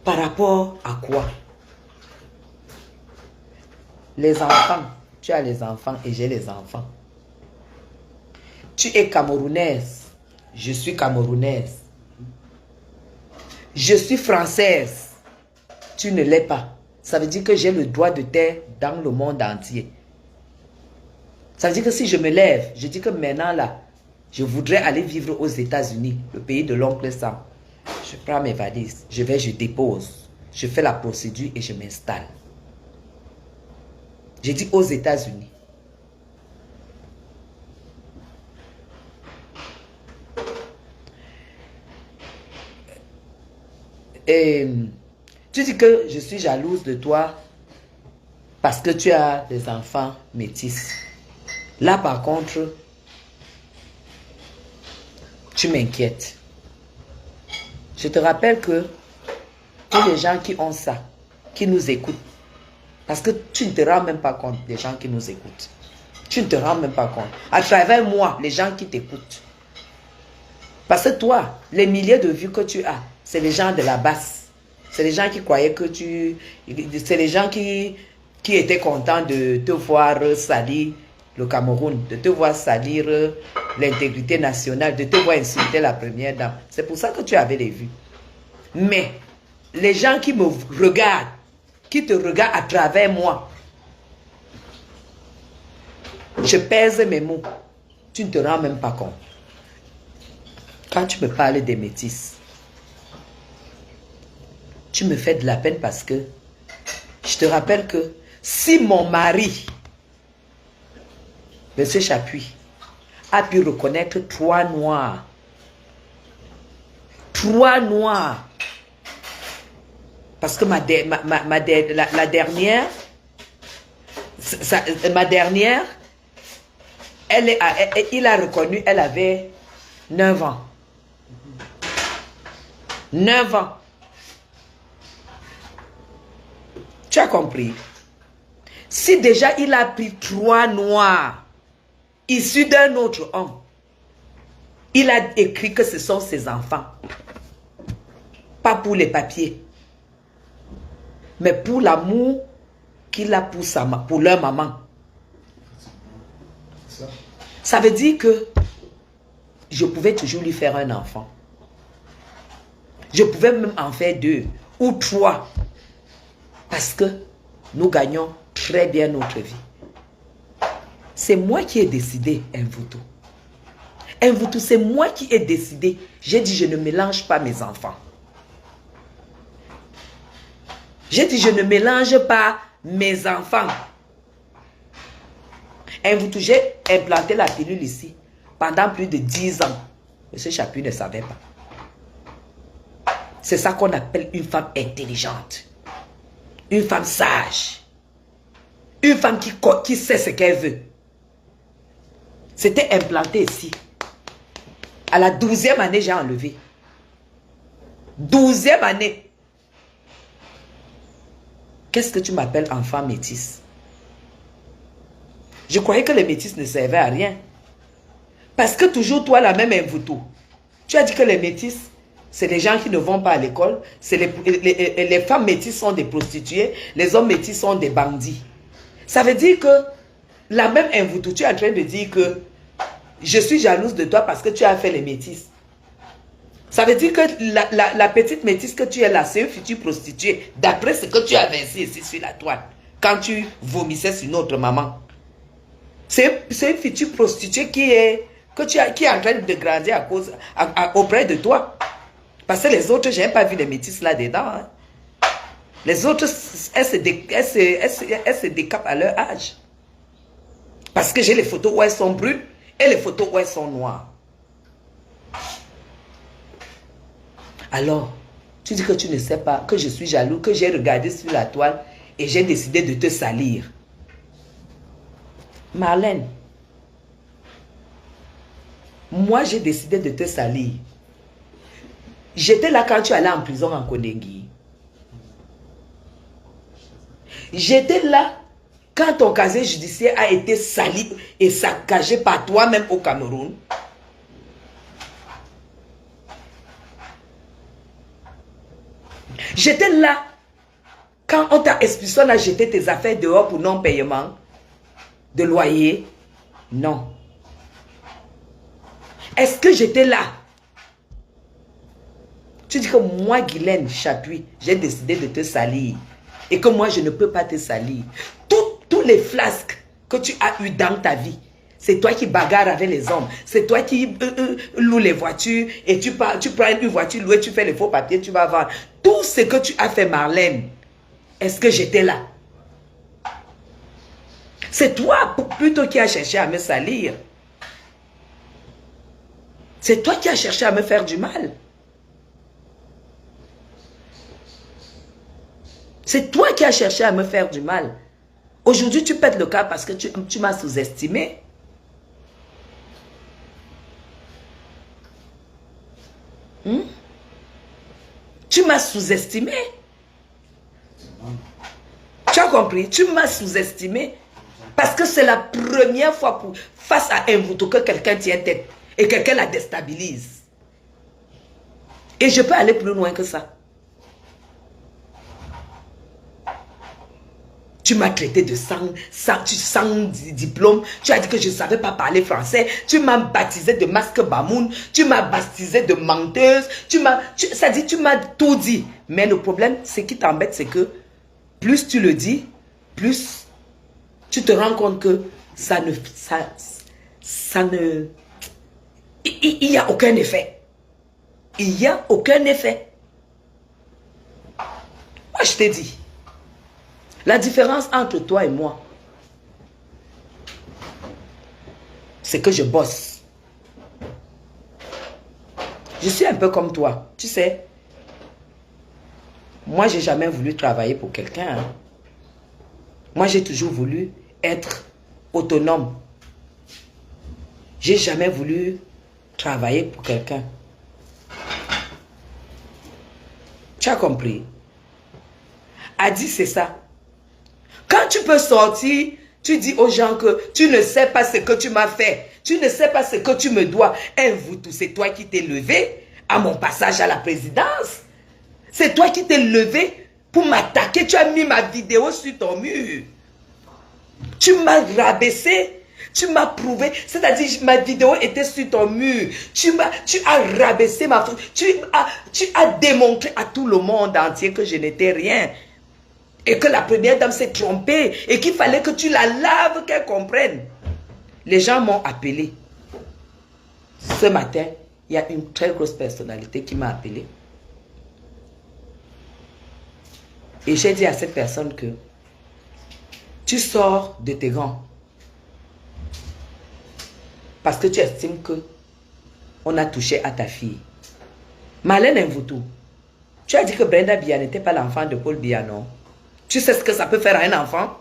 Par rapport à quoi? Les enfants. Tu as les enfants et j'ai les enfants. Tu es camerounaise. Je suis camerounaise. Je suis française. Tu ne l'es pas. Ça veut dire que j'ai le droit de t'être dans le monde entier. Ça veut dire que si je me lève, je dis que maintenant là, je voudrais aller vivre aux États-Unis, le pays de l'oncle Sam. Je prends mes valises, je dépose, je fais la procédure et je m'installe. J'ai dit aux États-Unis. Et tu dis que je suis jalouse de toi parce que tu as des enfants métis. Là, par contre, tu m'inquiètes. Je te rappelle que tous les gens qui ont ça, qui nous écoutent, parce que tu ne te rends même pas compte des gens qui nous écoutent. Tu ne te rends même pas compte. À travers moi, les gens qui t'écoutent. Parce que toi, les milliers de vues que tu as, c'est les gens de la basse. C'est les gens qui croyaient que tu... C'est les gens qui étaient contents de te voir salir le Cameroun, de te voir salir l'intégrité nationale, de te voir insulter la première dame. C'est pour ça que tu avais les vues. Mais les gens qui me regardent, qui te regardent à travers moi, je pèse mes mots. Tu ne te rends même pas compte. Quand tu me parles des métis, tu me fais de la peine parce que je te rappelle que si mon mari, M. Chapuis, a pu reconnaître 3 noirs, 3 noirs, parce que ma dernière, il a reconnu, elle avait 9 ans. 9 ans. Tu as compris? Si déjà il a pris 3 noirs issus d'un autre homme, il a écrit que ce sont ses enfants. Pas pour les papiers, mais pour l'amour qu'il a pour leur maman. Ça veut dire que je pouvais toujours lui faire un enfant. Je pouvais même en faire 2 ou 3. Parce que nous gagnons très bien notre vie. C'est moi qui ai décidé, Mvuto. Mvuto, c'est moi qui ai décidé. J'ai dit, je ne mélange pas mes enfants. J'ai dit, je ne mélange pas mes enfants. Mvuto, j'ai implanté la pilule ici pendant plus de 10 ans. Monsieur Chapuis ne savait pas. C'est ça qu'on appelle une femme intelligente. Une femme sage. Une femme qui sait ce qu'elle veut. C'était implanté ici. À la 12e année, j'ai enlevé. 12e année. Qu'est-ce que tu m'appelles enfant métis? Je croyais que les métis ne servaient à rien. Parce que toujours toi, la même Mvuto. Tu as dit que les métis, c'est les gens qui ne vont pas à l'école. Les femmes métisses sont des prostituées. Les hommes métis sont des bandits. Ça veut dire que la même Mvuto, tu es en train de dire que je suis jalouse de toi parce que tu as fait les métisses. Ça veut dire que la petite métisse que tu es là, c'est une future prostituée. D'après ce que tu as versé ici sur la toile. Quand tu vomissais sur notre maman. C'est une future prostituée qui est en train de grandir auprès de toi. Parce que les autres, je n'ai pas vu les métisses là-dedans. Hein. Les autres, elles se décapent à leur âge. Parce que j'ai les photos où elles sont brunes et les photos où elles sont noires. Alors, tu dis que tu ne sais pas, que je suis jaloux, que j'ai regardé sur la toile et j'ai décidé de te salir. Marlène, moi j'ai décidé de te salir. J'étais là quand tu allais en prison en Kondengi. J'étais là quand ton casier judiciaire a été sali et saccagé par toi-même au Cameroun. J'étais là. Quand on t'a expulsé, on a jeté tes affaires dehors pour non-paiement de loyer. Non. Est-ce que j'étais là? Tu dis que moi, Guylaine Chappuis, j'ai décidé de te salir. Et que moi, je ne peux pas te salir. Tous les flasques que tu as eu dans ta vie, c'est toi qui bagarres avec les hommes. C'est toi qui loues les voitures. Et tu prends une voiture louée, tu fais les faux papiers, tu vas vendre. Tout ce que tu as fait, Marlène, est-ce que j'étais là? C'est toi plutôt qui as cherché à me salir. C'est toi qui as cherché à me faire du mal. C'est toi qui as cherché à me faire du mal. Aujourd'hui, tu pètes le cas parce que tu m'as sous-estimé. Tu m'as sous-estimé. Tu as compris? Tu m'as sous-estimé. Parce que c'est la première fois face à un Mvuto que quelqu'un tient tête. Et quelqu'un la déstabilise. Et je peux aller plus loin que ça. Tu m'as traité de sans diplôme. Tu as dit que je ne savais pas parler français. Tu m'as baptisé de masque bamoun. Tu m'as baptisé de menteuse. Tu m'as tout dit. Mais le problème, ce qui t'embête, c'est que plus tu le dis, plus tu te rends compte que ça ne... Il n'y a aucun effet. Il n'y a aucun effet. Moi, je t'ai dit. La différence entre toi et moi, c'est que je bosse. Je suis un peu comme toi. Tu sais, moi, j'ai jamais voulu travailler pour quelqu'un. Hein. Moi, j'ai toujours voulu être autonome. J'ai jamais voulu travailler pour quelqu'un. Tu as compris? Adi, c'est ça. Quand tu peux sortir, tu dis aux gens que tu ne sais pas ce que tu m'as fait. Tu ne sais pas ce que tu me dois. Et vous tous, c'est toi qui t'es levé à mon passage à la présidence. C'est toi qui t'es levé pour m'attaquer. Tu as mis ma vidéo sur ton mur. Tu m'as rabaissé. Tu m'as prouvé. C'est-à-dire, ma vidéo était sur ton mur. Tu as rabaissé ma photo. Tu as démontré à tout le monde entier que je n'étais rien. Et que la première dame s'est trompée. Et qu'il fallait que tu la laves, qu'elle comprenne. Les gens m'ont appelé. Ce matin, il y a une très grosse personnalité qui m'a appelé. Et j'ai dit à cette personne que tu sors de tes rangs. Parce que tu estimes que on a touché à ta fille. Marlène Mvuto, tu as dit que Brenda Biya n'était pas l'enfant de Paul Biya, non? Tu sais ce que ça peut faire à un enfant?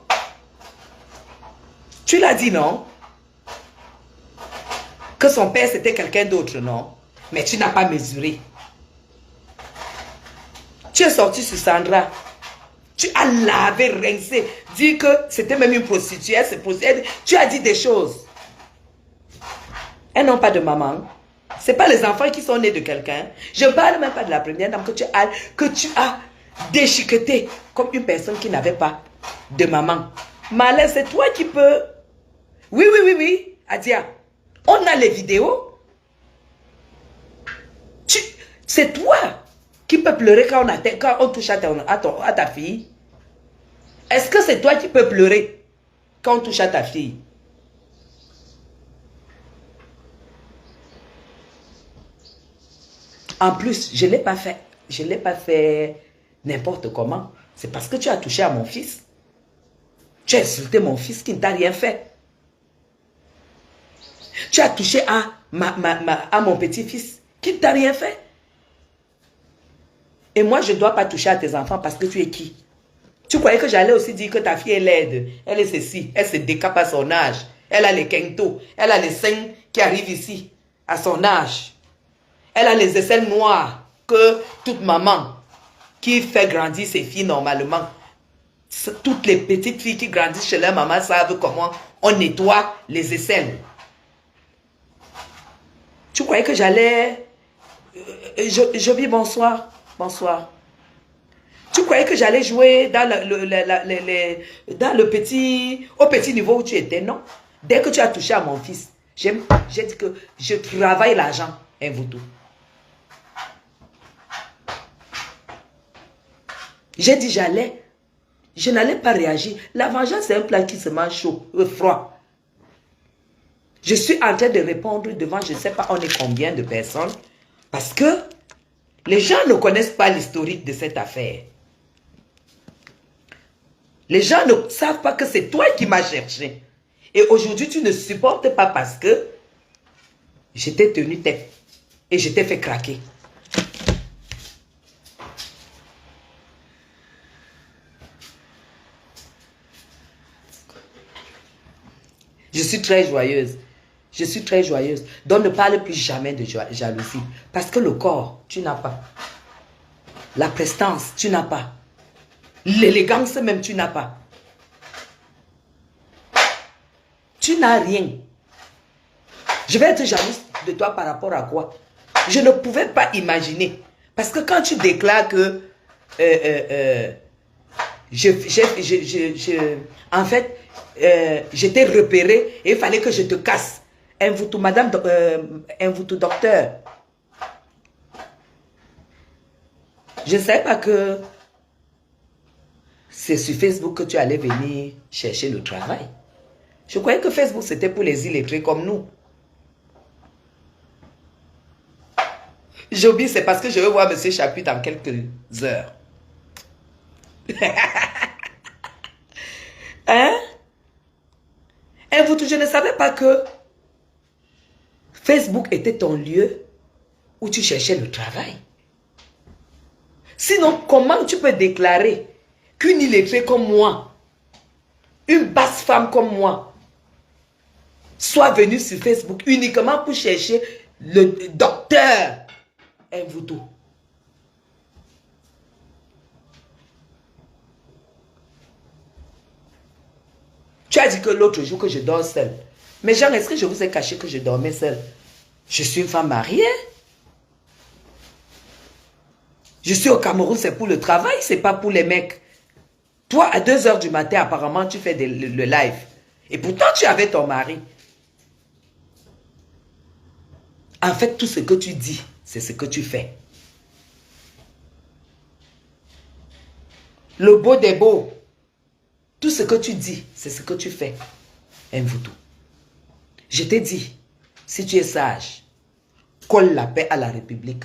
Tu l'as dit, non? Que son père, c'était quelqu'un d'autre, non? Mais tu n'as pas mesuré. Tu es sorti sur Sandra. Tu as lavé, rincé, dit que c'était même une prostituée, tu as dit des choses. Elles n'ont pas de maman. Ce n'est pas les enfants qui sont nés de quelqu'un. Je ne parle même pas de la première dame que tu as déchiquetée comme une personne qui n'avait pas de maman. Malin, c'est toi qui peux. Oui, Adia. On a les vidéos. C'est toi qui peux pleurer quand on touche à ta fille. Est-ce que c'est toi qui peux pleurer quand on touche à ta fille? En plus, je ne l'ai pas fait. Je ne l'ai pas fait n'importe comment. C'est parce que tu as touché à mon fils. Tu as insulté mon fils qui ne t'a rien fait. Tu as touché à mon petit-fils qui ne t'a rien fait. Et moi, je ne dois pas toucher à tes enfants parce que tu es qui? Tu croyais que j'allais aussi dire que ta fille est laide. Elle est ceci. Elle se décape à son âge. Elle a les quintos. Elle a les seins qui arrivent ici à son âge. Elle a les aisselles noires que toute maman qui fait grandir ses filles normalement. Toutes les petites filles qui grandissent chez leur maman savent comment on nettoie les aisselles. Tu croyais que j'allais... Je dis bonsoir. Bonsoir. croyais que j'allais jouer dans au petit niveau où tu étais? Non. Dès que tu as touché à mon fils, j'ai dit que je travaille l'argent, un vautour. J'ai dit je n'allais pas réagir. La vengeance, c'est un plat qui se mange chaud, froid. Je suis en train de répondre devant, je ne sais pas, on est combien de personnes. Parce que les gens ne connaissent pas l'historique de cette affaire. Les gens ne savent pas que c'est toi qui m'as cherché. Et aujourd'hui, tu ne supportes pas parce que je t'ai tenu tête et je t'ai fait craquer. Je suis très joyeuse. Je suis très joyeuse. Donc ne parle plus jamais de jalousie. Parce que le corps, tu n'as pas. La prestance, tu n'as pas. L'élégance même, tu n'as pas. Tu n'as rien. Je vais être jalouse de toi par rapport à quoi? Je ne pouvais pas imaginer. Parce que quand tu déclares que en fait, je t'ai repéré et il fallait que je te casse. Un voutou, madame, un voutou docteur. Je ne savais pas que c'est sur Facebook que tu allais venir chercher le travail. Je croyais que Facebook c'était pour les illettrés comme nous. J'oublie, c'est parce que je veux voir M. Chapuis dans quelques heures. Hein? Et vous, je ne savais pas que Facebook était ton lieu où tu cherchais le travail. Sinon, comment tu peux déclarer qu'une illettrée comme moi, une basse femme comme moi, soit venue sur Facebook uniquement pour chercher le docteur Mvuto? Tu as dit que l'autre jour que je dors seule. Mais Jean, est-ce que je vous ai caché que je dormais seule? Je suis une femme mariée. Je suis au Cameroun, c'est pour le travail, c'est pas pour les mecs. Toi, à 2 h du matin, apparemment, tu fais le live. Et pourtant, tu avais ton mari. En fait, tout ce que tu dis, c'est ce que tu fais. Le beau des beaux. Tout ce que tu dis, c'est ce que tu fais. Mvuto. Je t'ai dit, si tu es sage, colle la paix à la République.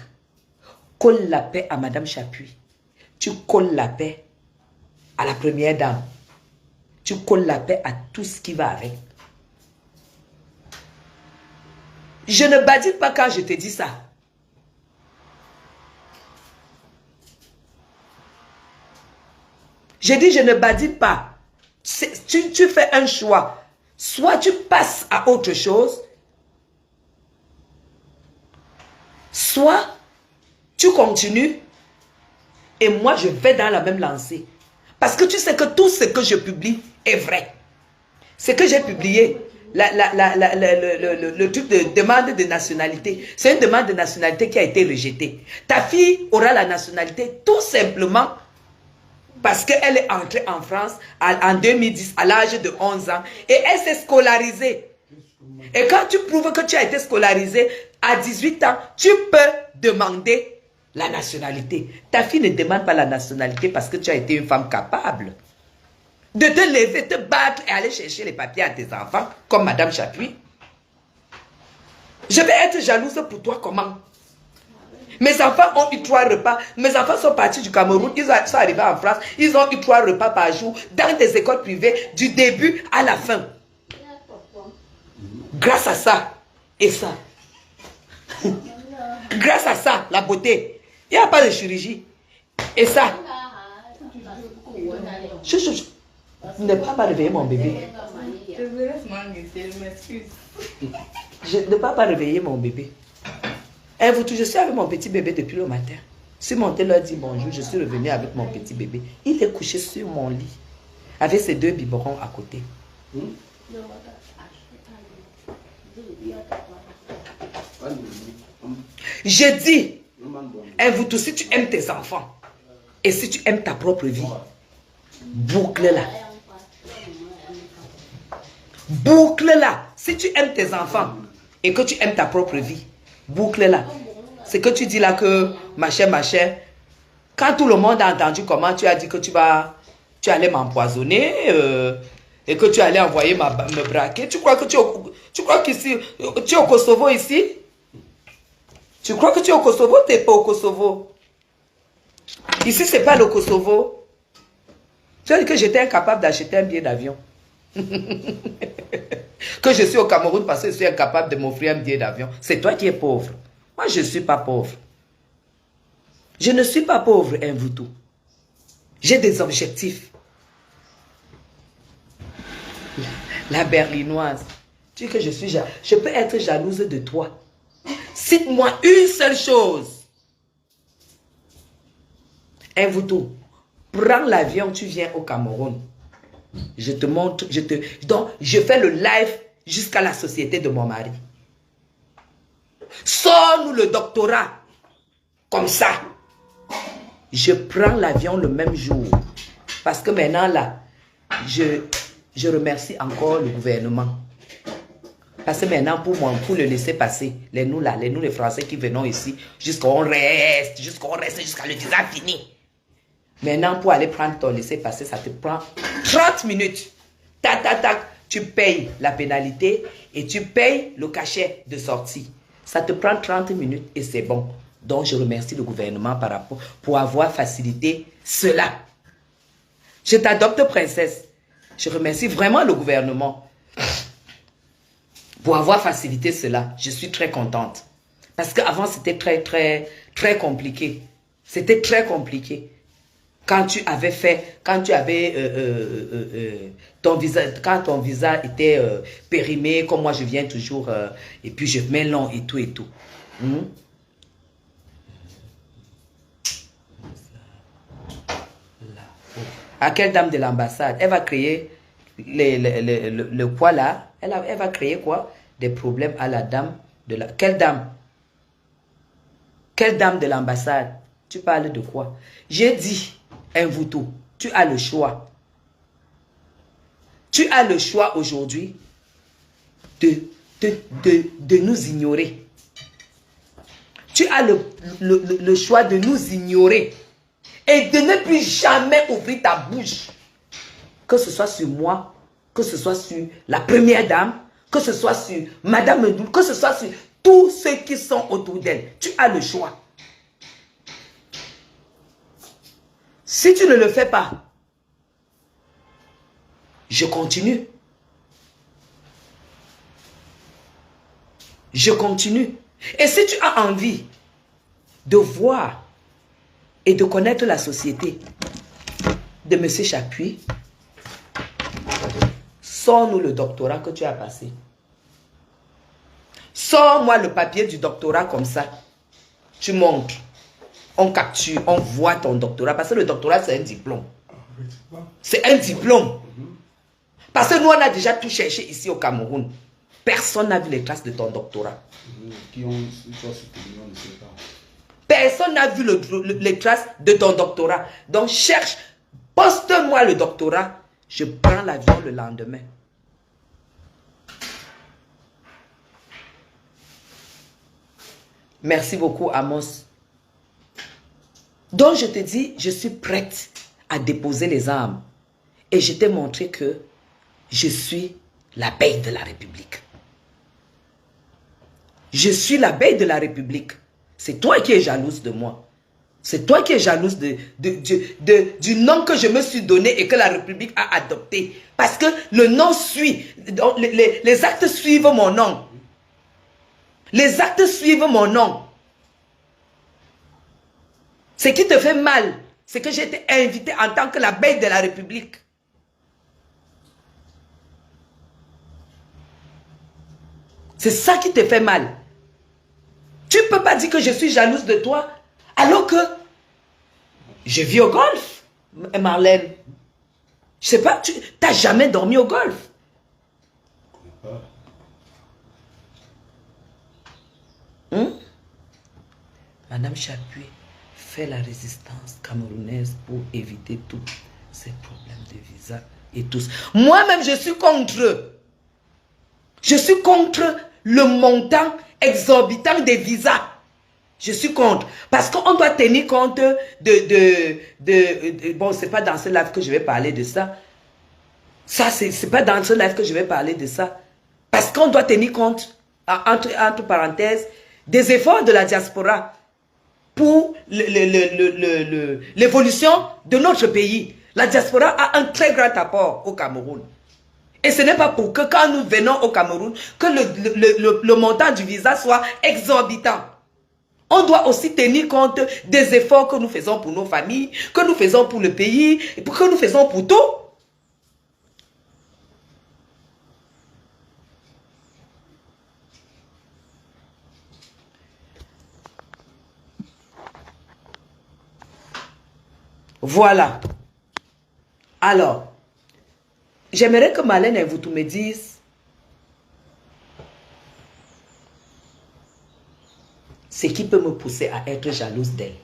Colle la paix à Madame Chapuis. Tu colles la paix à la première dame. Tu colles la paix à tout ce qui va avec. Je ne badine pas quand je te dis ça. Je dis je ne badine pas. Tu fais un choix. Soit tu passes à autre chose, soit tu continues et moi je vais dans la même lancée. Parce que tu sais que tout ce que je publie est vrai. Ce que j'ai publié, le truc de demande de nationalité, c'est une demande de nationalité qui a été rejetée. Ta fille aura la nationalité tout simplement parce qu'elle est entrée en France en 2010 à l'âge de 11 ans et elle s'est scolarisée. Et quand tu prouves que tu as été scolarisée à 18 ans, tu peux demander la nationalité. Ta fille ne demande pas la nationalité parce que tu as été une femme capable de te lever, te battre et aller chercher les papiers à tes enfants, comme Madame Chapuis. Je vais être jalouse pour toi comment? Mes enfants ont eu 3 repas. Mes enfants sont partis du Cameroun. Ils sont arrivés en France. Ils ont eu 3 repas par jour dans des écoles privées du début à la fin. Grâce à ça et ça. Grâce à ça, la beauté. Il n'y a pas de chirurgie. Et ça. Je ne peux pas réveiller mon bébé. Je ne peux pas réveiller mon bébé. Je suis avec mon petit bébé depuis le matin. Je suis montée leur dire bonjour, je suis revenue avec mon petit bébé. Il est couché sur mon lit, avec ses 2 biberons à côté. Je dis, si tu aimes tes enfants, Et si tu aimes ta propre vie, boucle-la. Boucle-la. Si tu aimes tes enfants et que tu aimes ta propre vie, boucle-la. C'est que tu dis là que, machin, quand tout le monde a entendu comment tu as dit que tu allais m'empoisonner et que tu allais envoyer me braquer, tu crois qu'ici, tu es au Kosovo ici? Tu crois que tu es au Kosovo? Tu n'es pas au Kosovo. Ici, ce n'est pas le Kosovo. Tu as dit que j'étais incapable d'acheter un billet d'avion. Que je suis au Cameroun parce que je suis incapable de m'offrir un billet d'avion. C'est toi qui es pauvre. Moi, je ne suis pas pauvre. Je ne suis pas pauvre, Mvuto. J'ai des objectifs. La berlinoise. Tu dis que je peux être jalouse de toi. Cite-moi une seule chose. Mvuto, prends l'avion, tu viens au Cameroun. Je te montre, donc je fais le live jusqu'à la société de mon mari. Sors-nous le doctorat. Comme ça. Je prends l'avion le même jour. Parce que maintenant là, je remercie encore le gouvernement. Parce que maintenant, pour moi, pour le laisser passer, nous les Français qui venons ici, jusqu'à jusqu'à le visa fini. Maintenant, pour aller prendre ton laisser-passer, ça te prend 30 minutes. Tac, tac, tac. Tu payes la pénalité et tu payes le cachet de sortie. Ça te prend 30 minutes et c'est bon. Donc, je remercie le gouvernement pour avoir facilité cela. Je t'adopte, princesse. Je remercie vraiment le gouvernement pour avoir facilité cela. Je suis très contente. Parce qu'avant, c'était très compliqué. C'était très compliqué. Quand tu avais ton visa était périmé, comme moi je viens toujours, et puis je mets long et tout et tout. À quelle dame de l'ambassade? Elle va créer le quoi là? Elle va créer quoi? Des problèmes à la dame de la... Quelle dame? Quelle dame de l'ambassade? Tu parles de quoi? J'ai dit, Mvuto, tu as le choix. Tu as le choix aujourd'hui de nous ignorer. Tu as le choix de nous ignorer. Et de ne plus jamais ouvrir ta bouche. Que ce soit sur moi, que ce soit sur la première dame, que ce soit sur Madame Ndoul, que ce soit sur tous ceux qui sont autour d'elle. Tu as le choix. Si tu ne le fais pas, je continue. Je continue. Et si tu as envie de voir et de connaître la société de M. Chapuis, sors-nous le doctorat que tu as passé. Sors-moi le papier du doctorat comme ça. Tu montres. On capture, on voit ton doctorat. Parce que le doctorat, c'est un diplôme. C'est un diplôme. Parce que nous, on a déjà tout cherché ici au Cameroun. Personne n'a vu les traces de ton doctorat. Personne n'a vu les traces de ton doctorat. Donc, cherche, poste-moi le doctorat. Je prends l'avion le lendemain. Merci beaucoup, Amos. Donc, je te dis, je suis prête à déposer les armes. Et je t'ai montré que je suis l'abeille de la République. Je suis l'abeille de la République. C'est toi qui es jalouse de moi. C'est toi qui es jalouse du nom que je me suis donné et que la République a adopté. Parce que le nom suit. Les actes suivent mon nom. Les actes suivent mon nom. Ce qui te fait mal, c'est que j'ai été invité en tant que l'abeille de la République. C'est ça qui te fait mal. Tu ne peux pas dire que je suis jalouse de toi alors que je vis au golf, Marlène. Je sais pas, tu n'as jamais dormi au golf. Madame Chapuis, fait la résistance camerounaise pour éviter tous ces problèmes de visa et tous. Moi-même, je suis contre. Je suis contre le montant exorbitant des visas. Je suis contre. Parce qu'on doit tenir compte bon, c'est pas dans ce live que je vais parler de ça. Ça, c'est pas dans ce live que je vais parler de ça. Parce qu'on doit tenir compte, entre parenthèses, des efforts de la diaspora pour l'évolution de notre pays. La diaspora a un très grand apport au Cameroun. Et ce n'est pas pour que quand nous venons au Cameroun, que le montant du visa soit exorbitant. On doit aussi tenir compte des efforts que nous faisons pour nos familles, que nous faisons pour le pays, et que nous faisons pour tout. Voilà. Alors, j'aimerais que Marlène et vous tous me dise ce qui peut me pousser à être jalouse d'elle.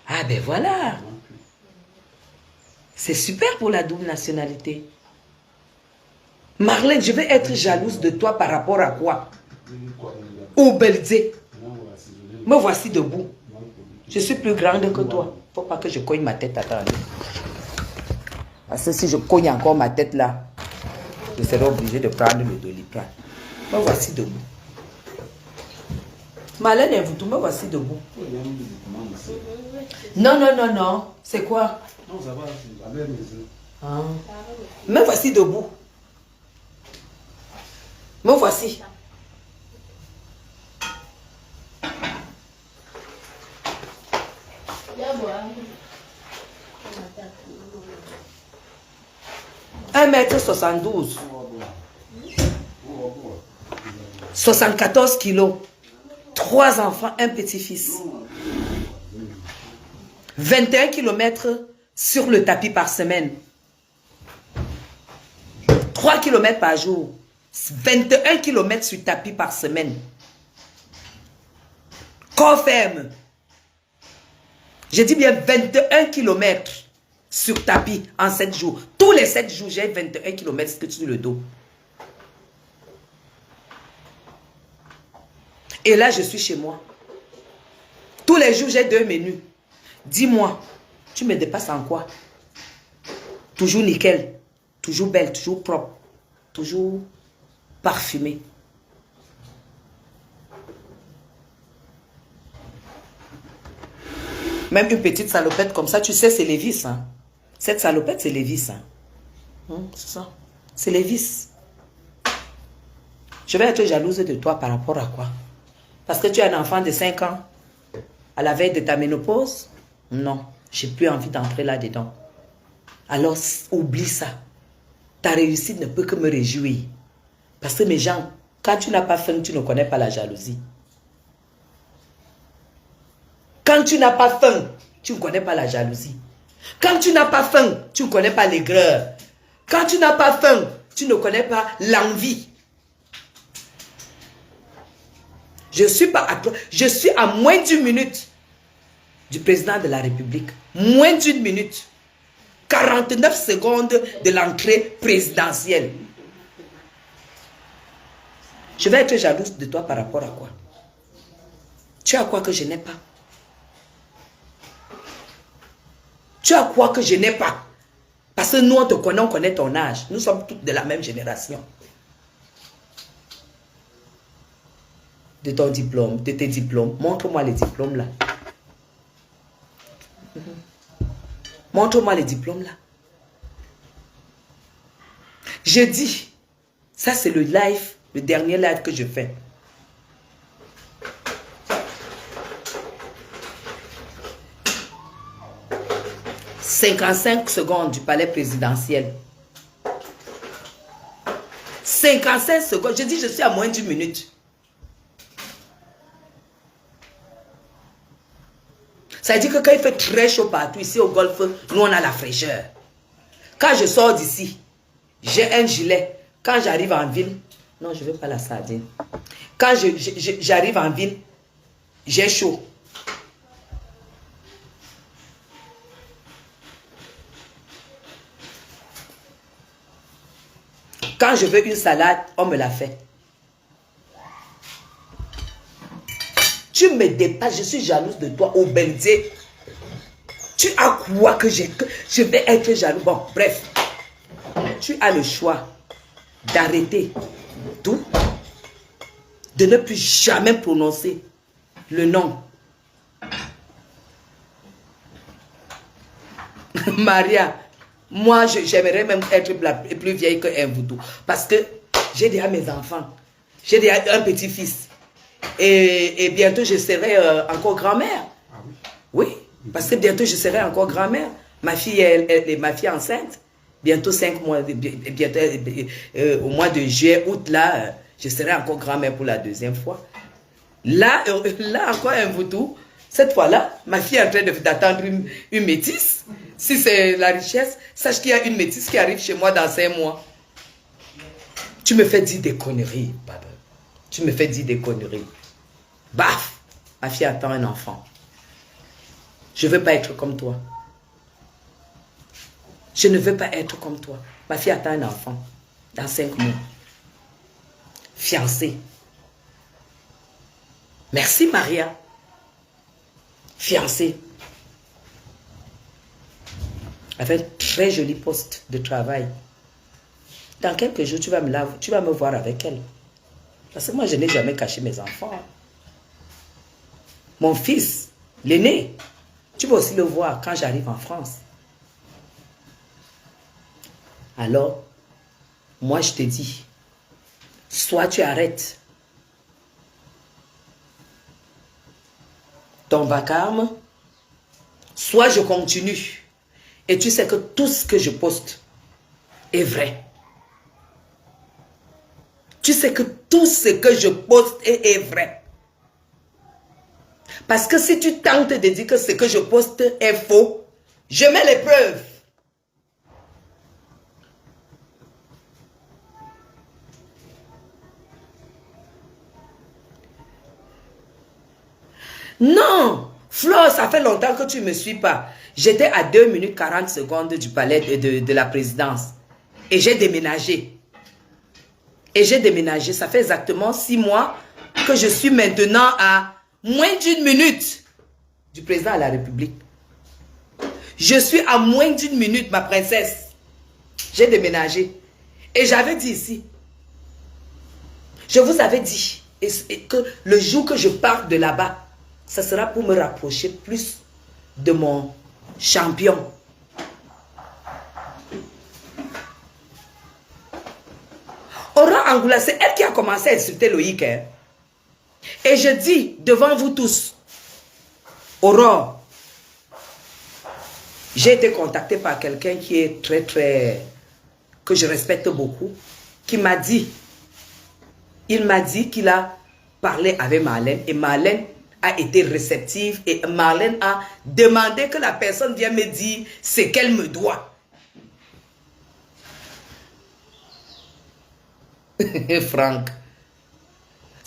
Ah ben voilà. C'est super pour la double nationalité. Marlène, je vais être jalouse de toi par rapport à quoi? Ou Belzé. Me voici debout. Je suis plus grande que toi. Faut pas que je cogne ma tête. Attendez. Parce que si je cogne encore ma tête là, je serai obligé de prendre le Doliprane. Me voici debout. Marlène et vous tous, me voici debout. Non, non, non, non. C'est quoi? Non, ça va, c'est la même maison. Ah. Me voici debout. Me voici. Un mètre 72. 74 kilos. 3 enfants, un petit-fils. 21 kilomètres sur le tapis par semaine. 3 kilomètres par jour. 21 kilomètres sur tapis par semaine. Corps ferme. Je dis bien 21 kilomètres sur tapis en 7 jours. Tous les 7 jours, j'ai 21 kilomètres sur le dos. Et là, je suis chez moi. Tous les jours, j'ai 2 menus. Dis-moi, tu me dépasses en quoi? Toujours nickel, toujours belle, toujours propre, toujours parfumée. Même une petite salopette comme ça, tu sais, c'est les vis. Hein. Cette salopette, c'est les vis. Hein. C'est ça. C'est les vis. Je vais être jalouse de toi par rapport à quoi? Parce que tu es un enfant de 5 ans à la veille de ta ménopause? Non, j'ai plus envie d'entrer là-dedans. Alors, oublie ça. Ta réussite ne peut que me réjouir. Parce que mes gens, quand tu n'as pas faim, tu ne connais pas la jalousie. Quand tu n'as pas faim, tu ne connais pas la jalousie. Quand tu n'as pas faim, tu ne connais pas l'aigreur. Quand tu n'as pas faim, tu ne connais pas l'envie. Je suis à moins d'1 minute du président de la République. Moins d'1 minute. 49 secondes de l'entrée présidentielle. Je vais être jalouse de toi par rapport à quoi? Tu as quoi que je n'ai pas? Tu as quoi que je n'ai pas? Parce que nous, on te connaît, on connaît ton âge. Nous sommes toutes de la même génération. De ton diplôme, de tes diplômes. Montre-moi les diplômes là. Montre-moi les diplômes là. Je dis, ça c'est le live, le dernier live que je fais. « 55 secondes du palais présidentiel. 55 secondes. Je dis, je suis à moins d'1 minute. Ça veut dire que quand il fait très chaud partout, ici au golfe, nous on a la fraîcheur. Quand je sors d'ici, j'ai un gilet. Quand j'arrive en ville, Non, je ne veux pas la sardine. Quand j'arrive en ville, j'ai chaud. Quand je veux une salade, on me la fait. Tu me dépasses, je suis jalouse de toi, au Benzé. Tu as quoi que je vais être jaloux? Bon, bref. Tu as le choix d'arrêter tout, de ne plus jamais prononcer le nom. Maria, moi, j'aimerais même être plus vieille qu'un Voodoo. Parce que j'ai déjà mes enfants. J'ai déjà un petit-fils. Et bientôt, je serai encore grand-mère. Ah oui. Oui, parce que bientôt, je serai encore grand-mère. Ma fille est enceinte. Bientôt 5 mois, bientôt, au mois de juillet, août, là, je serai encore grand-mère pour la deuxième fois. Là encore un Voodoo. Cette fois-là, ma fille est en train d'attendre une métisse. Si c'est la richesse, sache qu'il y a une métisse qui arrive chez moi dans 5 mois. Tu me fais dire des conneries, papa. Tu me fais dire des conneries. Baf! Ma fille attend un enfant. Je ne veux pas être comme toi. Je ne veux pas être comme toi. Ma fille attend un enfant dans 5 mois. Fiancée. Merci, Maria. Fiancée. Avec un très joli poste de travail. Dans quelques jours, tu vas me voir avec elle. Parce que moi, je n'ai jamais caché mes enfants. Mon fils, l'aîné, tu vas aussi le voir quand j'arrive en France. Alors, moi, je te dis, soit tu arrêtes ton vacarme, soit je continue. Et tu sais que tout ce que je poste est vrai. Tu sais que tout ce que je poste est vrai. Parce que si tu tentes de dire que ce que je poste est faux, je mets les preuves. Non, Flo, ça fait longtemps que tu ne me suis pas. J'étais à 2 minutes 40 secondes du palais de la présidence. Et j'ai déménagé. Ça fait exactement 6 mois que je suis maintenant à moins d'1 minute du président de la République. Je suis à moins d'1 minute, ma princesse. J'ai déménagé. Et j'avais dit ici, je vous avais dit que le jour que je parte de là-bas, ça sera pour me rapprocher plus de mon champion. Aurore Angoula, c'est elle qui a commencé à insulter Loïc. Hein? Et je dis devant vous tous, Aurore, j'ai été contactée par quelqu'un qui est que je respecte beaucoup, qui m'a dit, il m'a dit qu'il a parlé avec Marlène et Marlène a été réceptive et Marlène a demandé que la personne vienne me dire ce qu'elle me doit. Franck.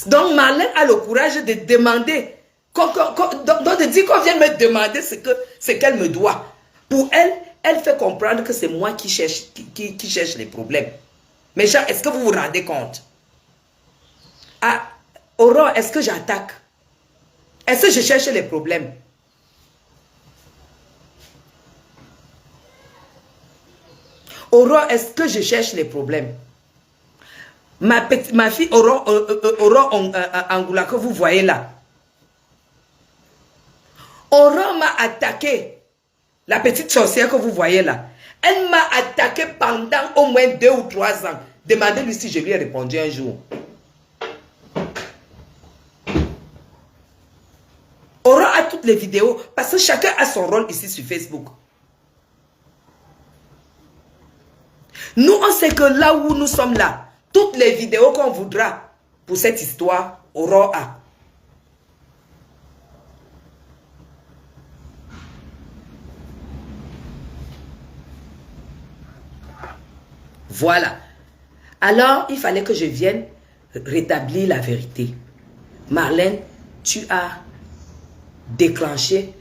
Donc Marlène a le courage de demander, de dire qu'on vienne me demander ce qu'elle me doit. Pour elle, elle fait comprendre que c'est moi qui cherche les problèmes. Mais genre, est-ce que vous vous rendez compte? Ah, Aurore, est-ce que j'attaque? Est-ce que je cherche les problèmes? Aurore, est-ce que je cherche les problèmes? Ma fille Aurore Angoula que vous voyez là. Aurore m'a attaqué. La petite sorcière que vous voyez là. Elle m'a attaqué pendant au moins 2 ou 3 ans. Demandez-lui si je lui ai répondu un jour. Aurore a toutes les vidéos parce que chacun a son rôle ici sur Facebook. Nous, on sait que là où nous sommes là, toutes les vidéos qu'on voudra pour cette histoire, Aurore a. Voilà. Alors, il fallait que je vienne rétablir la vérité. Marlène, tu as déclenché.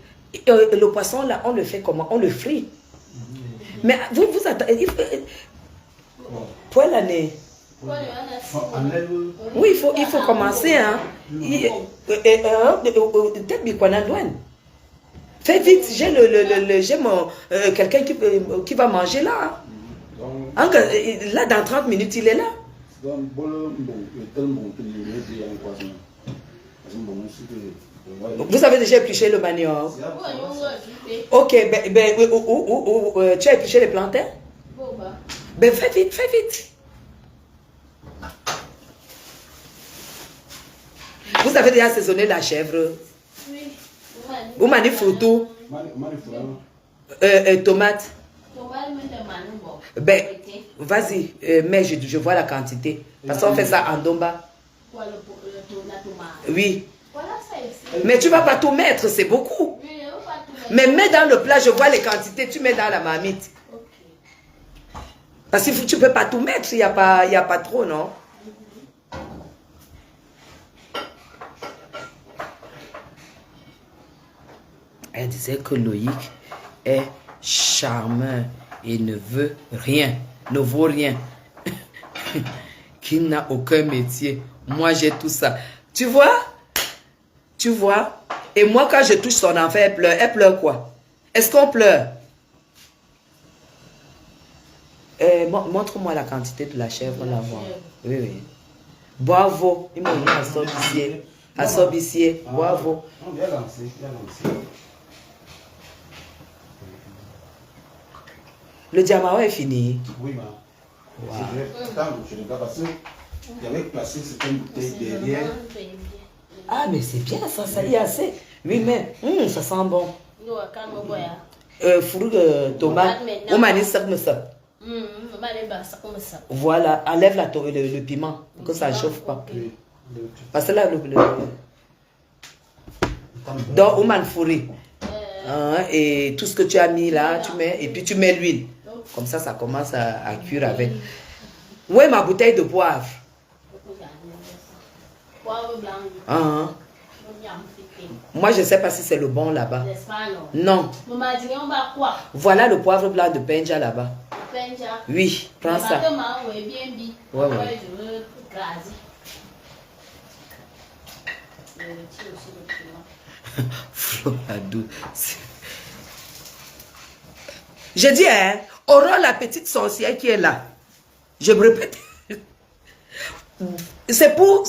Le poisson, là, on le fait comment? On le frit. Mais vous attendez. Pour l'année. Oui, il faut commencer. Hein. Fais vite, j'ai quelqu'un qui va manger là. Hein. Là, dans 30 minutes, il est là. Vous avez déjà épluché le manioc? Ok, tu as épluché les plantains? Ben fais vite, fais vite. Vous avez déjà assaisonné la chèvre? Oui. Vous m'avez photo? Tomate? Ben, vas-y, mais je vois la quantité. Parce qu'on fait ça en domba. Oui. Mais tu ne vas pas tout mettre, c'est beaucoup. Mais mets dans le plat, je vois les quantités, tu mets dans la marmite. Parce que tu ne peux pas tout mettre, il n'y a pas trop, non? Elle disait que Loïc est charmeur et ne veut rien, ne vaut rien. Qu'il n'a aucun métier. Moi, j'ai tout ça. Tu vois? Tu vois? Et moi, quand je touche son enfant, elle pleure. Elle pleure quoi? Est-ce qu'on pleure? Montre-moi la quantité de la chèvre, là. Oui, oui. Bravo. Il m'a dit à Sobissier. À Sobissier. Bravo. Bien lancé, bien lancé. Le diamant est fini. Oui, ma. Quand je regarde, parce qu'il y avait placé certaines bouteilles derrière. Ah, mais c'est bien, ça y est assez. Oui, mais ça sent bon. Fruit tomate. On m'a dit ça comme ça. Voilà, enlève le piment, pour que ça ne chauffe pas. Parce que là, donc, on m'a fourré. Et tout ce que tu as mis là, tu mets, et puis tu mets l'huile. Comme ça, ça commence à cuire avec. Où est ma bouteille de poivre? Moi, je ne sais pas si c'est le bon là-bas. Non. Voilà le poivre blanc de Penja là-bas. Oui, prends ça. Ouais, ouais. Je dis, hein, Aurore, la petite sorcière qui est là. Je me répète. C'est pour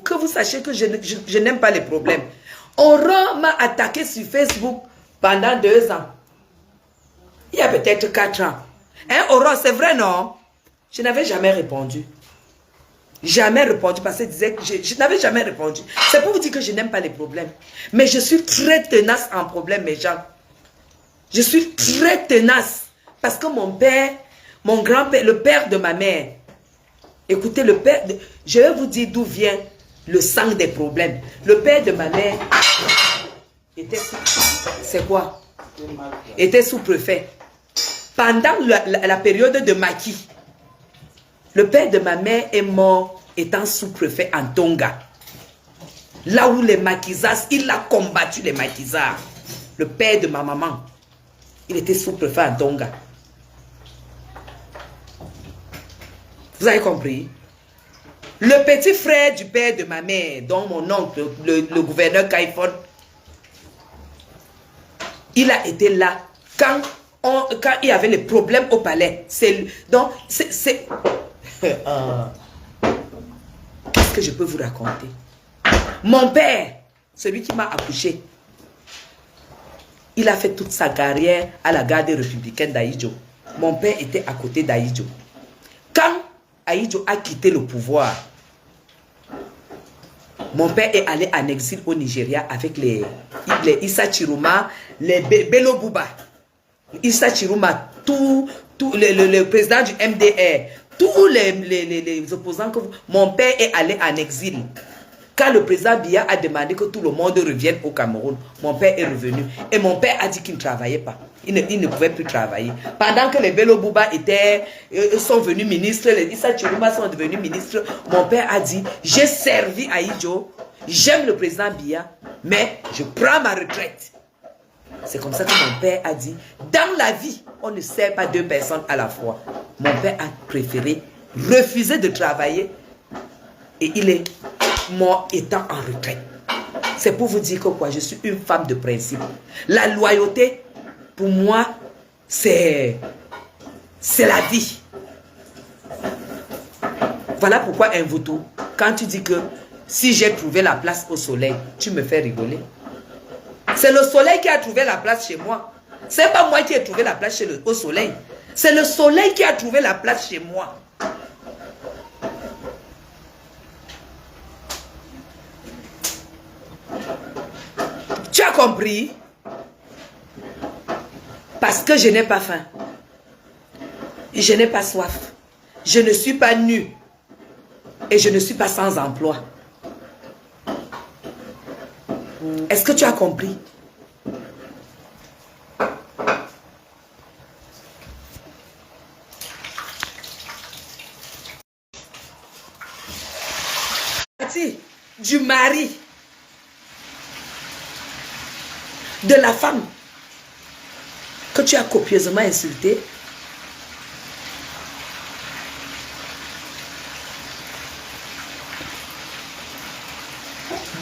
que vous sachiez que je n'aime pas les problèmes. Aurore m'a attaqué sur Facebook pendant 2 ans. Il y a peut-être 4 ans. Hein, Aurore, c'est vrai, non? Je n'avais jamais répondu. Jamais répondu parce qu'elle disait que je n'avais jamais répondu. C'est pour vous dire que je n'aime pas les problèmes. Mais je suis très tenace en problème, mes gens. Je suis très tenace. Parce que mon père, mon grand-père, le père de ma mère, écoutez, le père, je vais vous dire d'où vient le sang des problèmes. Le père de ma mère était, c'est quoi? Était sous-préfet. Pendant la période de maquis, le père de ma mère est mort étant sous-préfet en Tonga. Là où les maquisards, il a combattu les maquisards. Le père de ma maman, il était sous-préfet en Tonga. Vous avez compris? Le petit frère du père de ma mère, dont mon oncle, le gouverneur Kaifon, il a été là quand il y avait les problèmes au palais. Donc, c'est... Qu'est-ce que je peux vous raconter? Mon père, celui qui m'a accouché, il a fait toute sa carrière à la garde républicaine d'Aïdjo. Mon père était à côté d'Aïdjo. Quand Aïdjo a quitté le pouvoir, mon père est allé en exil au Nigeria avec les Issa Chiruma, les Bello Bouba. Issa Chiruma, le président du MDR, tous les opposants. Mon père est allé en exil. Quand le président Biya a demandé que tout le monde revienne au Cameroun, mon père est revenu. Et mon père a dit qu'il ne travaillait pas. Il ne pouvait plus travailler. Pendant que les Bello Bouba sont venus ministres, les Issa Chiruma sont devenus ministres, mon père a dit, j'ai servi à Idjo, j'aime le président Biya, mais je prends ma retraite. C'est comme ça que mon père a dit, dans la vie, on ne sert pas deux personnes à la fois. Mon père a préféré refuser de travailler et il est mort étant en retraite. C'est pour vous dire que quoi, je suis une femme de principe. La loyauté, pour moi, c'est la vie. Voilà pourquoi un Mvuto, quand tu dis que si j'ai trouvé la place au soleil, tu me fais rigoler. C'est le soleil qui a trouvé la place chez moi. C'est pas moi qui ai trouvé la place au soleil. C'est le soleil qui a trouvé la place chez moi. Tu as compris? Parce que je n'ai pas faim. Je n'ai pas soif. Je ne suis pas nue. Et je ne suis pas sans emploi. Est-ce que tu as compris? Du mari, de la femme que tu as copieusement insulté,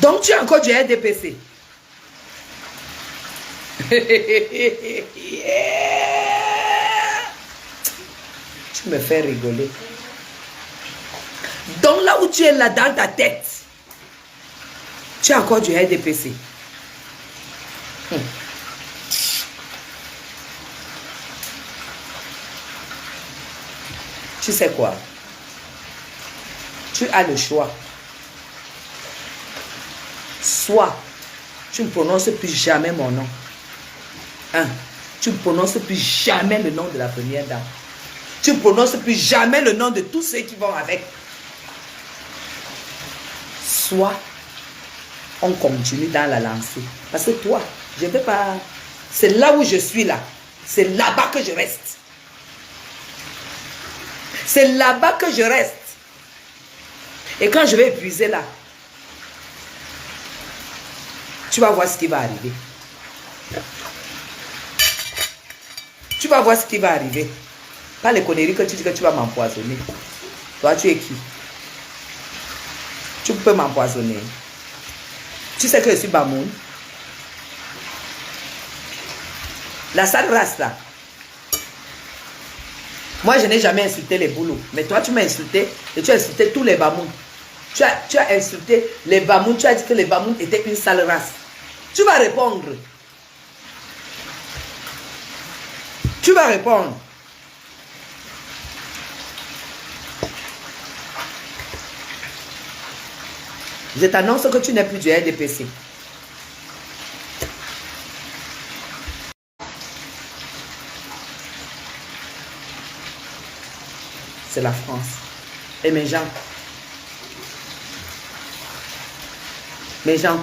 donc tu as encore du RDPC. Tu me fais rigoler. Donc là où tu es là dans ta tête, tu as encore du RDPC. Tu sais quoi? Tu as le choix. Soit tu ne prononces plus jamais mon nom. Tu ne prononces plus jamais le nom de la première dame. Tu ne prononces plus jamais le nom de tous ceux qui vont avec. Soit on continue dans la lancée. Parce que toi, je ne vais pas... C'est là où je suis là. C'est là-bas que je reste. C'est là-bas que je reste. Et quand je vais épuiser là, tu vas voir ce qui va arriver. Tu vas voir ce qui va arriver. Pas les conneries que tu dis que tu vas m'empoisonner. Toi, tu es qui? Tu peux m'empoisonner. Tu sais que je suis Bamoun. La sale race là. Moi, je n'ai jamais insulté les boulots. Mais toi, tu m'as insulté et tu as insulté tous les Bamoun. Tu as insulté les Bamoun. Tu as dit que les Bamoun étaient une sale race. Tu vas répondre. Tu vas répondre. Je t'annonce que tu n'es plus du RDPC. C'est la France. Et mes gens. Mes gens.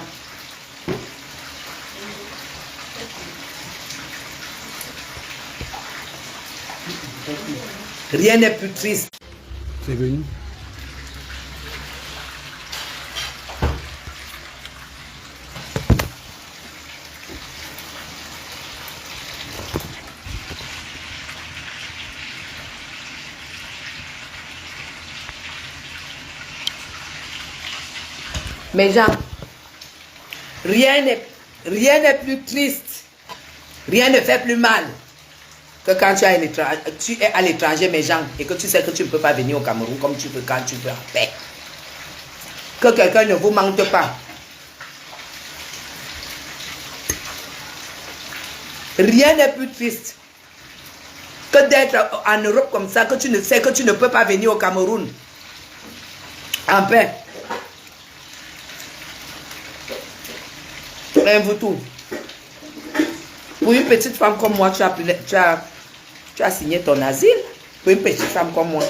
Rien n'est plus triste. C'est venu. Mes gens, rien n'est plus triste, rien ne fait plus mal que quand tu es à l'étranger, mes gens, et que tu sais que tu ne peux pas venir au Cameroun comme tu peux quand tu veux en paix. Que quelqu'un ne vous manque pas. Rien n'est plus triste que d'être en Europe comme ça, que tu ne sais que tu ne peux pas venir au Cameroun en paix. Vous tout. Pour une petite femme comme moi, tu as signé ton asile. Pour une petite femme comme moi.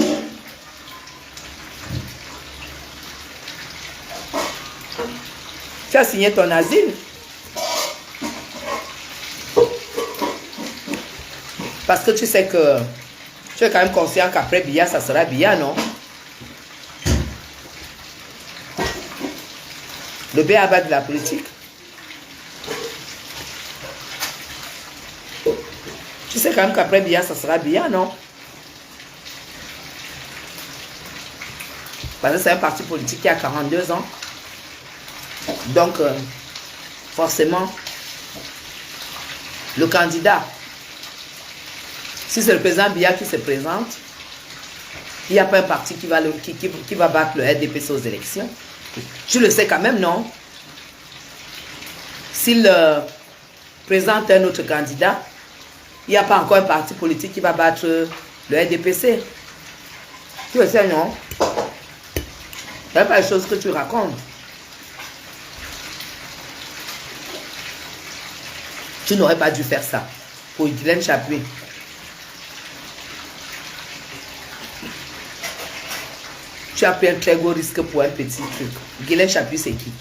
Tu as signé ton asile. Parce que tu sais que tu es quand même conscient qu'après Biya, ça sera Biya, non? Le B.A.B.A. de la politique. Tu sais quand même qu'après Biya, ça sera Biya, non? Parce que c'est un parti politique qui a 42 ans. Donc, forcément, le candidat, si c'est le président Biya qui se présente, il n'y a pas un parti qui va battre le RDPC aux élections. Tu le sais quand même, non? S'il présente un autre candidat, il n'y a pas encore un parti politique qui va battre le RDPC. Tu le sais, non? Ce n'est pas les choses que tu racontes. Tu n'aurais pas dû faire ça pour Guylaine Chapuis. Tu as pris un très gros risque pour un petit truc. Guylaine Chapuis, c'est qui?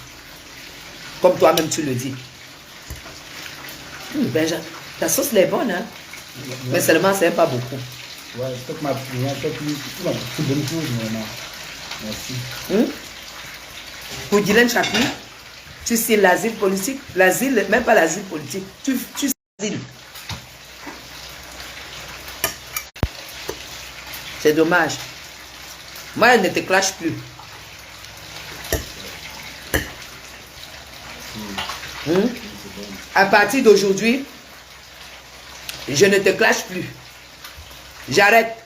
Comme toi-même, tu le dis. Benjamin, ta sauce elle est bonne, hein? Mais seulement, c'est pas beaucoup. Ouais, je peux ma prière, c'est bonne chose, vraiment. Merci. Pour Guylaine Chapuis, tu sais l'asile politique, l'asile, même pas l'asile politique, tu sais l'asile. C'est dommage. Moi, elle ne te clash plus. À partir d'aujourd'hui, je ne te clash plus. J'arrête.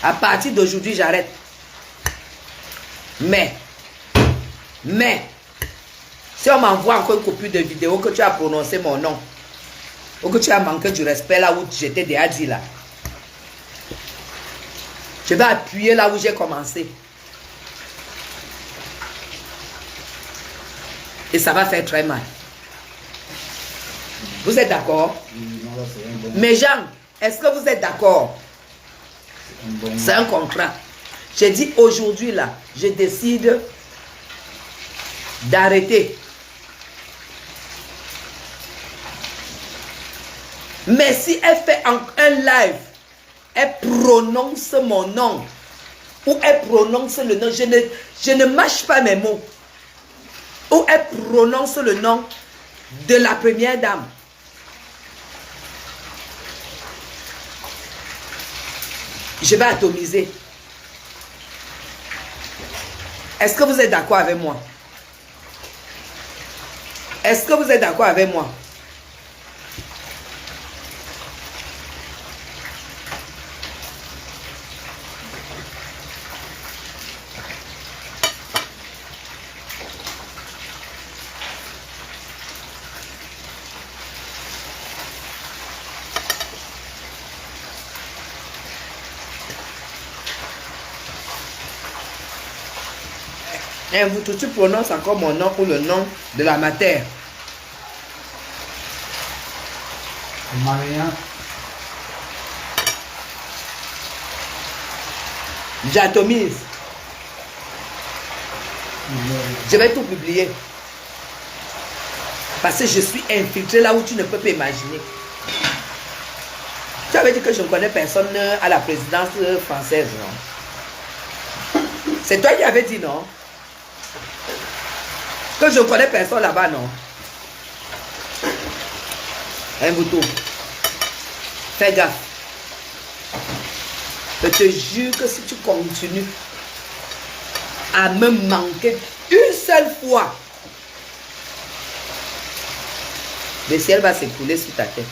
À partir d'aujourd'hui, j'arrête. Mais, si on m'envoie encore une copie de vidéo que tu as prononcé mon nom, ou que tu as manqué du respect là où j'étais déjà dit là, je vais appuyer là où j'ai commencé. Et ça va faire très mal. Vous êtes d'accord? Mes gens, est-ce que vous êtes d'accord? C'est un contrat. J'ai dit aujourd'hui là, je décide d'arrêter. Mais si elle fait un live, elle prononce mon nom, ou elle prononce le nom, je ne mâche pas mes mots, ou elle prononce le nom de la première dame. Je vais atomiser. Est-ce que vous êtes d'accord avec moi? Est-ce que vous êtes d'accord avec moi? Et vous, tu prononces encore mon nom ou le nom de la matière. Maria. J'atomise. Je vais tout publier. Parce que je suis infiltré là où tu ne peux pas imaginer. Tu avais dit que je ne connais personne à la présidence française, non? C'est toi qui avais dit, non? Que je ne connais personne là-bas, non? Un bouton. Fais gaffe. Je te jure que si tu continues à me manquer une seule fois, le ciel va s'écrouler sur ta tête.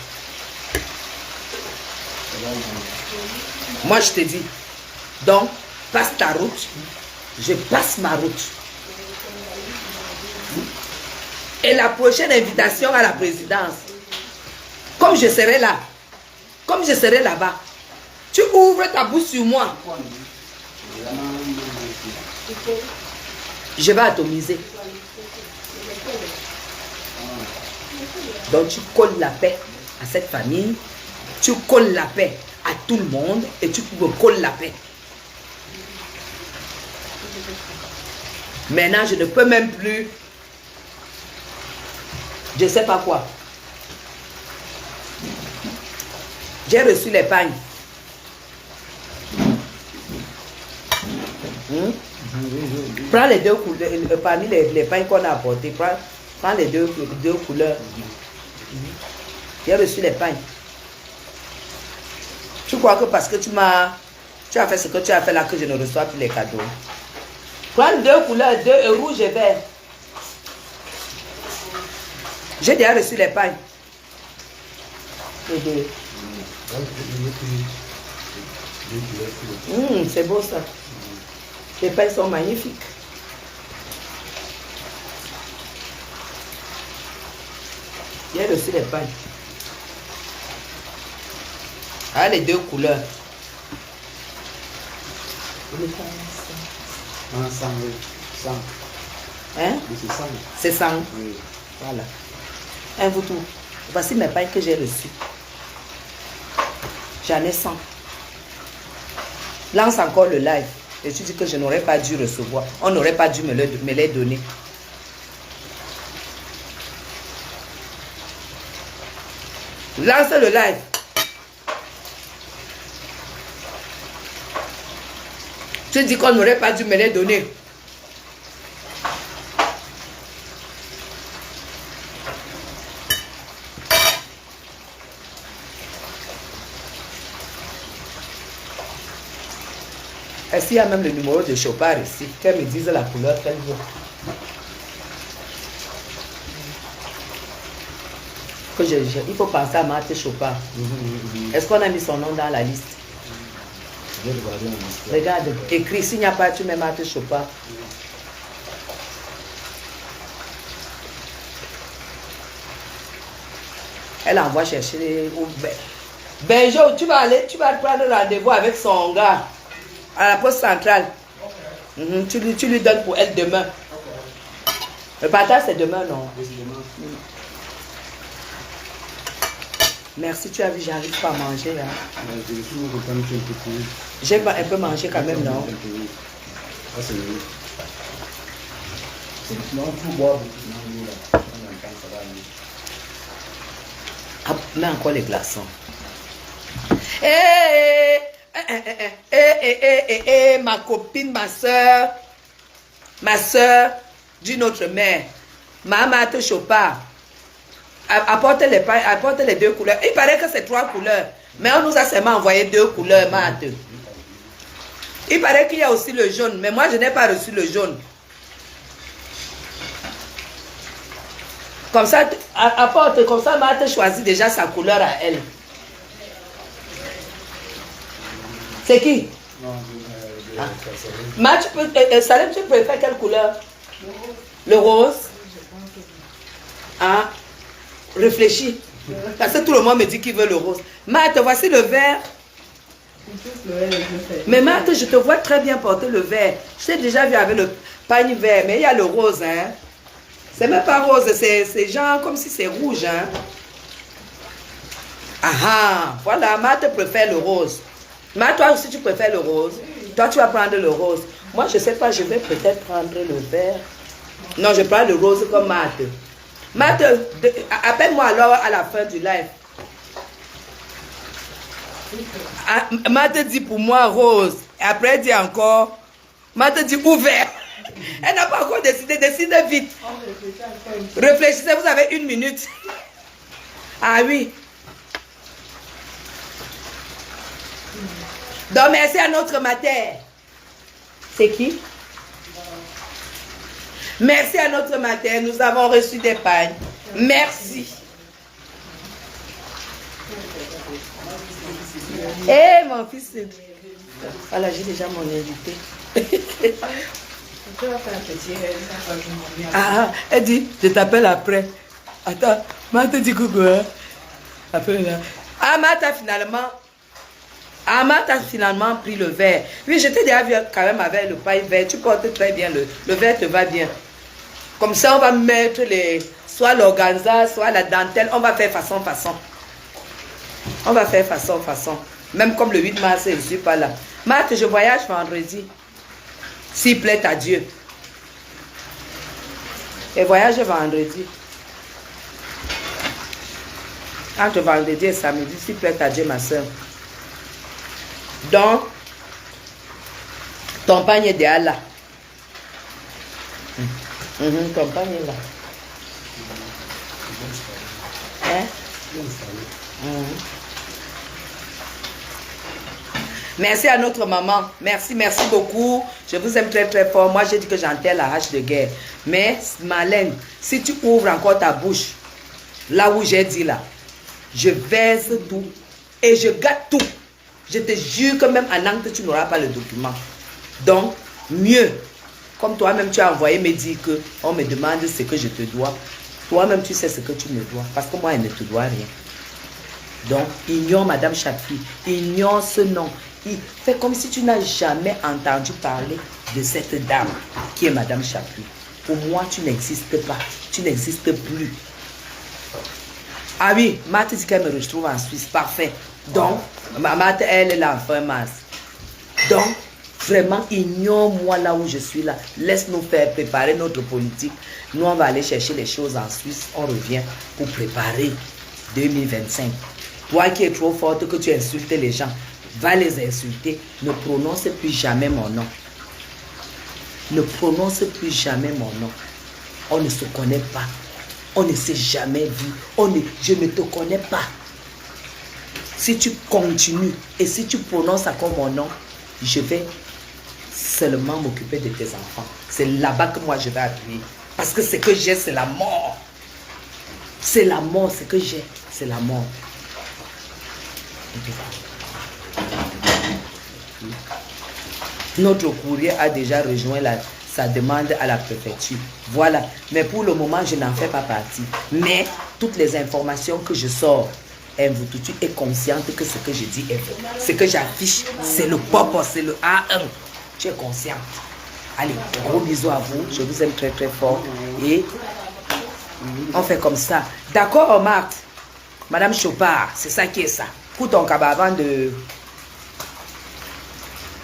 Moi, je te dis, donc, passe ta route, je passe ma route. Et la prochaine invitation à la présidence, comme je serai là, comme je serai là-bas, tu ouvres ta bouche sur moi. Je vais atomiser. Donc tu colles la paix à cette famille, tu colles la paix à tout le monde et tu me colles la paix. Maintenant, je ne peux même plus. Je ne sais pas quoi. J'ai reçu les pagnes. Prends les deux couleurs, parmi les pagnes qu'on a apportées, prends les deux couleurs. J'ai reçu les pagnes. Tu crois que parce que tu as fait ce que tu as fait là que je ne reçois plus les cadeaux? Prends deux couleurs, rouge et vert. J'ai déjà reçu les pagnes. C'est beau ça. Les pagnes sont magnifiques. J'ai reçu les pagnes. Ah, les deux couleurs. Sang, oui. Sang. Hein? Oui, c'est sang. C'est sang. Oui. Voilà. Un vous tout. Voici mes pagnes que j'ai reçues. J'en ai 100. Lance encore le live. Et tu dis que je n'aurais pas dû recevoir. On n'aurait pas dû me les donner. Lance le live. Tu dis qu'on n'aurait pas dû me les donner. Est-ce qu'il y a même le numéro de Chopard ici? Qu'elle me dise la couleur qu'elle veut. Il faut penser à Marthe Chopard. Est-ce qu'on a mis son nom dans la liste? Regarde, écrit, s'il n'y a pas, tu mets Marthe Chopard. Elle envoie chercher Benjo, tu vas prendre rendez-vous avec son gars à la poste centrale. Tu lui donnes pour elle demain. Le partage c'est demain, non? Merci, tu as vu, j'arrive pas à manger. J'ai un peu mangé quand même, non? Ah, mets encore les glaçons. Ma copine, ma soeur d'une autre mère, Maman te Chopard. Apporte les deux couleurs. Il paraît que c'est 3 couleurs. Mais on nous a seulement envoyé 2 couleurs, Marthe. Il paraît qu'il y a aussi le jaune. Mais moi, je n'ai pas reçu le jaune. Comme ça, apporte. Comme ça, Marthe choisit déjà sa couleur à elle. C'est qui? Marthe, Salem, tu préfères quelle couleur? Le rose? Ah. Réfléchis. Parce que tout le monde me dit qu'il veut le rose. Marthe, voici le vert. Mais Marthe, je te vois très bien porter le vert. Je t'ai déjà vu avec le pagne vert, mais il y a le rose. Hein. C'est même pas rose, c'est genre comme si c'est rouge. Hein. Ah, voilà, Marthe préfère le rose. Marthe, toi aussi tu préfères le rose. Toi, tu vas prendre le rose. Moi, je sais pas, je vais peut-être prendre le vert. Non, je prends le rose comme Marthe. Marthe, appelle-moi alors à la fin du live. Marthe dit pour moi rose. Et après, elle dit encore. Marthe dit ouvert. Elle n'a pas encore décidé. Décidez vite. Réfléchissez, vous avez 1 minute. Ah oui. Donc, merci à notre mater. C'est qui? Merci à notre mater, nous avons reçu des pagnes. Merci. Eh, mon fils. Voilà, j'ai déjà mon invité. Ah, elle dit, je t'appelle après. Attends, Marthe dit coucou. Hein? Appelle-la. Ah, Marthe a finalement pris le verre. Oui, j'étais déjà vu quand même avec le paille vert. Tu portes très bien, le verre te va bien. Comme ça, on va mettre soit l'organza, soit la dentelle. On va faire façon. On va faire façon. Même comme le 8 mars, je ne suis pas là. Marthe, je voyage vendredi. S'il plaît à Dieu. Et voyage vendredi. Entre vendredi et samedi, s'il plaît à Dieu, ma soeur. Donc, ton panier est là. Ton panier est là. Hein? Merci à notre maman. Merci, merci beaucoup. Je vous aime très très fort. Moi, j'ai dit que j'enterre la hache de guerre. Mais, Marlène, si tu ouvres encore ta bouche, là où j'ai dit là, je verse tout et je gâte tout. Je te jure que même en Nantes, tu n'auras pas le document. Donc, mieux. Comme toi-même, tu as envoyé me dire qu'on me demande ce que je te dois. Toi-même, tu sais ce que tu me dois. Parce que moi, elle ne te doit rien. Donc, ignore Madame Chapuis. Ignore ce nom. Fais comme si tu n'as jamais entendu parler de cette dame qui est Madame Chapuis. Pour moi, tu n'existes pas. Tu n'existes plus. Ah oui, Marthe dit qu'elle me retrouve en Suisse. Parfait. Donc, Marthe, elle est là en fin mars. Donc, vraiment, ignore-moi là où je suis là. Laisse-nous faire préparer notre politique. Nous, on va aller chercher les choses en Suisse. On revient pour préparer 2025. Toi qui es trop forte que tu insultes les gens, va les insulter. Ne prononce plus jamais mon nom. Ne prononce plus jamais mon nom. On ne se connaît pas. On ne s'est jamais vu. Je ne te connais pas. Si tu continues et si tu prononces encore mon nom, je vais seulement m'occuper de tes enfants. C'est là-bas que moi je vais appuyer. Parce que ce que j'ai, c'est la mort. C'est la mort, ce que j'ai, c'est la mort. Notre courrier a déjà rejoint sa demande à la préfecture. Voilà. Mais pour le moment, je n'en fais pas partie. Mais toutes les informations que je sors, tu es consciente que ce que je dis est vrai. Ce que j'affiche, c'est le pop, c'est le A1. Tu es consciente. Allez, gros bisous à vous. Je vous aime très très fort. Et on fait comme ça. D'accord, Marthe? Madame Chopard, c'est ça qui est ça. Pour ton cabas avant de...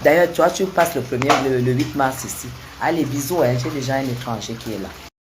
D'ailleurs, toi, tu passes le 8 mars ici. Allez, bisous, hein. J'ai déjà un étranger qui est là.